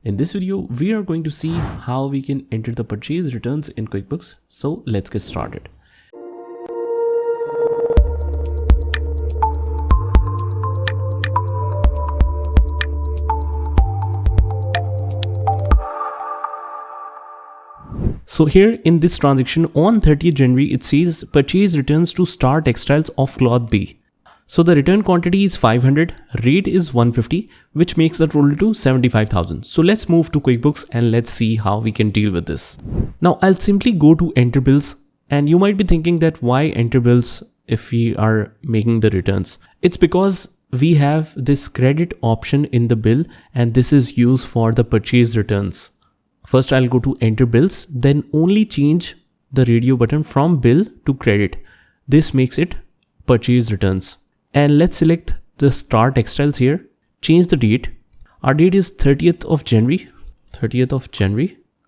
In this video, we are going to see how we can enter the purchase returns in QuickBooks. So let's get started. So here in this transaction on 30th January, it says purchase returns to Star Textiles of cloth B. So the return quantity is 500, rate is 150, which makes the total to 75,000. So let's move to QuickBooks and let's see how we can deal with this. Now I'll simply go to enter bills, and you might be thinking that why enter bills if we are making the returns? It's because we have this credit option in the bill, and this is used for the purchase returns. First, I'll go to enter bills, then only change the radio button from bill to credit. This makes it purchase returns. And let's select the Star Textiles here, change the date. Our date is 30th of January.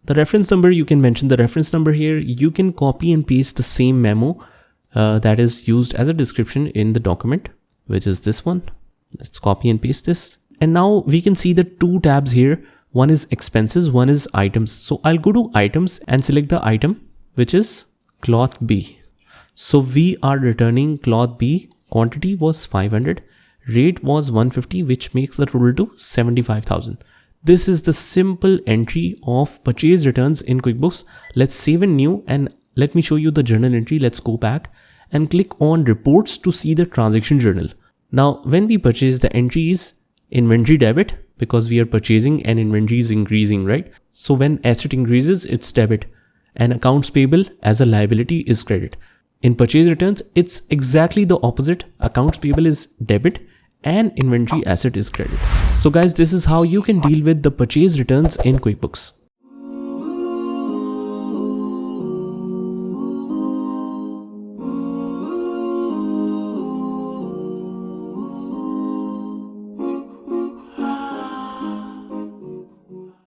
The reference number, you can mention the reference number here. You can copy and paste the same memo that is used as a description in the document, which is this one. Let's copy and paste this. And now we can see the two tabs here. One is expenses, one is items. So I'll go to items and select the item, which is cloth B. So we are returning cloth B. Quantity was 500, rate was 150, which makes the total to 75,000. This is the simple entry of purchase returns in QuickBooks. Let's save in new and let me show you the journal entry. Let's go back and click on reports to see the transaction journal. Now, when we purchase, the entry is inventory debit because we are purchasing and inventory is increasing, right? So when asset increases, it's debit, and accounts payable as a liability is credit. In purchase returns, it's exactly the opposite. Accounts payable is debit and inventory asset is credit. So guys, this is how you can deal with the purchase returns in QuickBooks.